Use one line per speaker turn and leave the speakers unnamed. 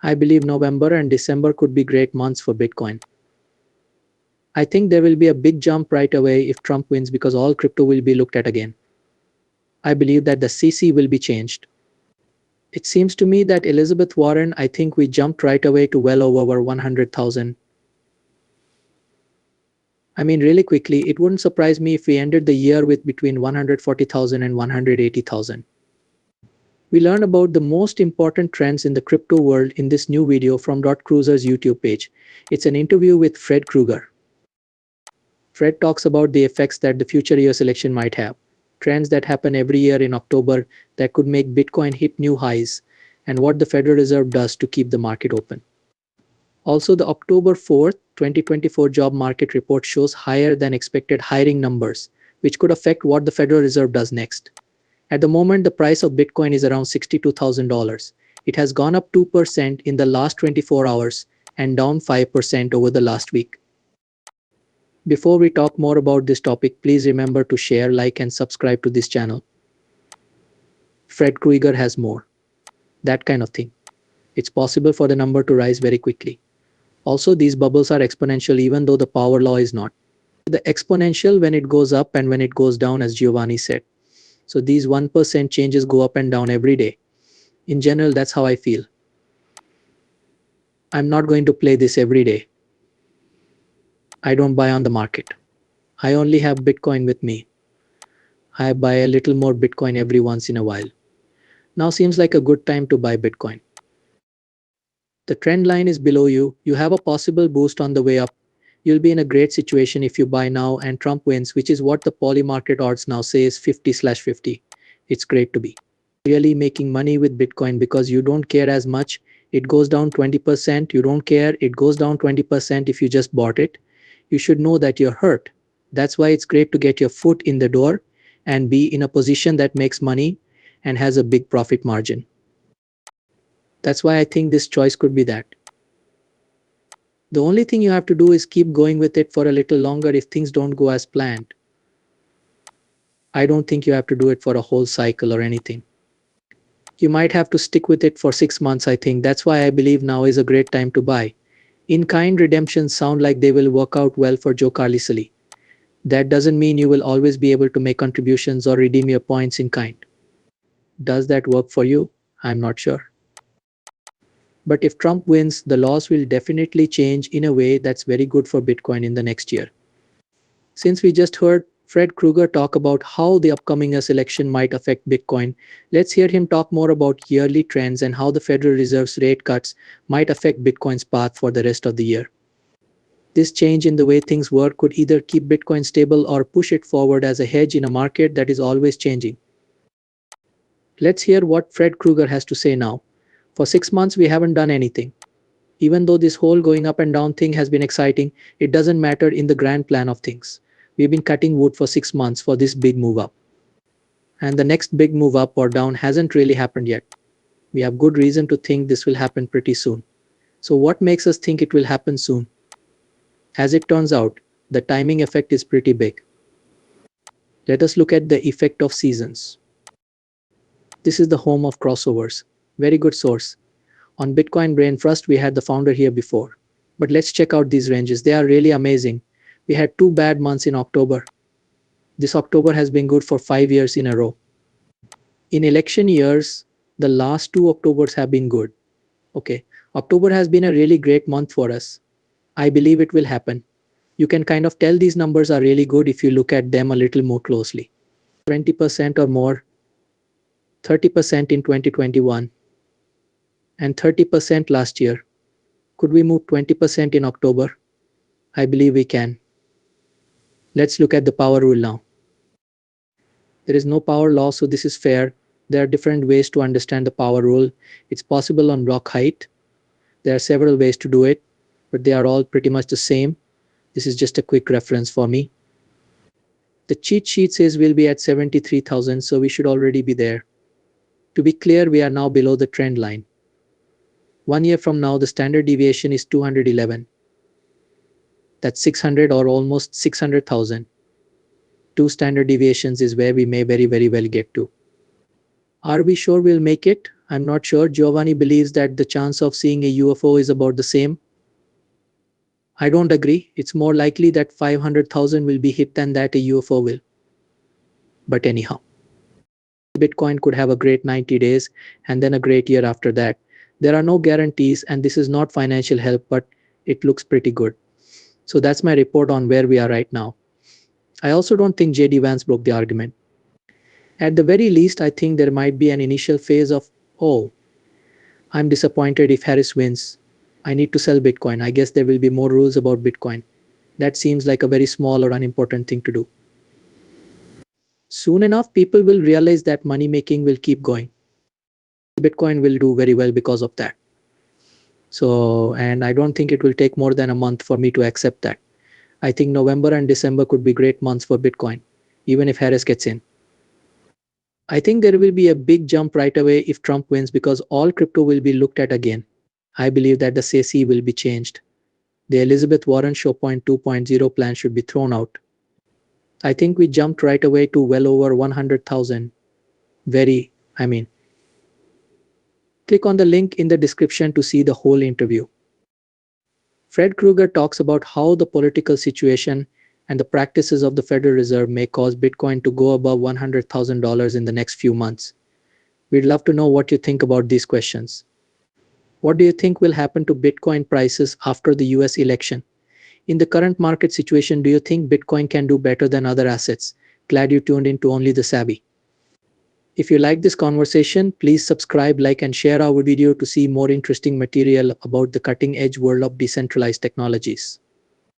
I believe November and December could be great months for Bitcoin. I think there will be a big jump right away if Trump wins because all crypto will be looked at again. I believe that the CC will be changed. It seems to me that Elizabeth Warren, I think we jumped right away to well over 100,000. I mean, really quickly, it wouldn't surprise me if we ended the year with between 140,000 and 180,000. We learn about the most important trends in the crypto world in this new video from Kreuger's YouTube page. It's an interview with Fred Kreuger. Fred talks about the effects that the future US election might have, trends that happen every year in October that could make Bitcoin hit new highs, and what the Federal Reserve does to keep the market open. Also, the October 4th, 2024 job market report shows higher than expected hiring numbers, which could affect what the Federal Reserve does next. At the moment, the price of Bitcoin is around $62,000. It has gone up 2% in the last 24 hours and down 5% over the last week. Before we talk more about this topic, please remember to share, like, and subscribe to this channel. Fred Kreuger has more. That kind of thing. It's possible for the number to rise very quickly. Also, these bubbles are exponential even though the power law is not. The exponential when it goes up and when it goes down, as Giovanni said. So these 1% changes go up and down every day. In general, that's how I feel. I'm not going to play this every day. I don't buy on the market. I only have Bitcoin with me. I buy a little more Bitcoin every once in a while. Now seems like a good time to buy Bitcoin. The trend line is below you. You have a possible boost on the way up. You'll be in a great situation if you buy now and Trump wins, which is what the poly market odds now say is 50/50. It's great to be really making money with Bitcoin because you don't care as much. It goes down 20%. You don't care. It goes down 20% if you just bought it. You should know that you're hurt. That's why it's great to get your foot in the door and be in a position that makes money and has a big profit margin. That's why I think this choice could be that. The only thing you have to do is keep going with it for a little longer if things don't go as planned. I don't think you have to do it for a whole cycle or anything. You might have to stick with it for 6 months, I think. That's why I believe now is a great time to buy. In-kind redemptions sound like they will work out well for Joe Carlisle. That doesn't mean you will always be able to make contributions or redeem your points in kind. Does that work for you? I'm not sure. But if Trump wins, the laws will definitely change in a way that's very good for Bitcoin in the next year. Since we just heard Fred Kreuger talk about how the upcoming US election might affect Bitcoin, let's hear him talk more about yearly trends and how the Federal Reserve's rate cuts might affect Bitcoin's path for the rest of the year. This change in the way things work could either keep Bitcoin stable or push it forward as a hedge in a market that is always changing. Let's hear what Fred Kreuger has to say now. For 6 months, we haven't done anything. Even though this whole going up and down thing has been exciting, it doesn't matter in the grand plan of things. We've been cutting wood for 6 months for this big move up. And the next big move up or down hasn't really happened yet. We have good reason to think this will happen pretty soon. So what makes us think it will happen soon? As it turns out, the timing effect is pretty big. Let us look at the effect of seasons. This is the home of crossovers. Very good source. On Bitcoin Brain First, we had the founder here before. But let's check out these ranges. They are really amazing. We had 2 bad months in October. This October has been good for 5 years in a row. In election years, the last 2 Octobers have been good. Okay, October has been a really great month for us. I believe it will happen. You can kind of tell these numbers are really good if you look at them a little more closely. 20% or more, 30% in 2021. And 30% last year. Could we move 20% in October? I believe we can. Let's look at the power rule now. There is no power law, so this is fair. There are different ways to understand the power rule. It's possible on block height. There are several ways to do it, but they are all pretty much the same. This is just a quick reference for me. The cheat sheet says we'll be at 73,000, so we should already be there. To be clear, we are now below the trend line. 1 year from now, the standard deviation is 211. That's 600 or almost 600,000. 2 standard deviations is where we may very well get to. Are we sure we'll make it? I'm not sure. Giovanni believes that the chance of seeing a UFO is about the same. I don't agree. It's more likely that 500,000 will be hit than that a UFO will. But anyhow, Bitcoin could have a great 90 days and then a great year after that. There are no guarantees, and this is not financial help, but it looks pretty good. So that's my report on where we are right now. I also don't think JD Vance broke the argument. At the very least, I think there might be an initial phase of, oh, I'm disappointed if Harris wins. I need to sell Bitcoin. I guess there will be more rules about Bitcoin. That seems like a very small or unimportant thing to do. Soon enough, people will realize that money making will keep going. Bitcoin will do very well because of that. So, and I don't think it will take more than a month for me to accept that. I think November and December could be great months for Bitcoin, even if Harris gets in. I think there will be a big jump right away if Trump wins because all crypto will be looked at again. I believe that the SEC will be changed. The Elizabeth Warren Show Point 2.0 plan should be thrown out. I think we jumped right away to well over 100,000. I mean, click on the link in the description to see the whole interview. Fred Kreuger talks about how the political situation and the practices of the Federal Reserve may cause Bitcoin to go above $100,000 in the next few months. We'd love to know what you think about these questions. What do you think will happen to Bitcoin prices after the US election? In the current market situation, do you think Bitcoin can do better than other assets? Glad you tuned in to Only the Savvy. If you like this conversation, please subscribe, like, and share our video to see more interesting material about the cutting edge world of decentralized technologies.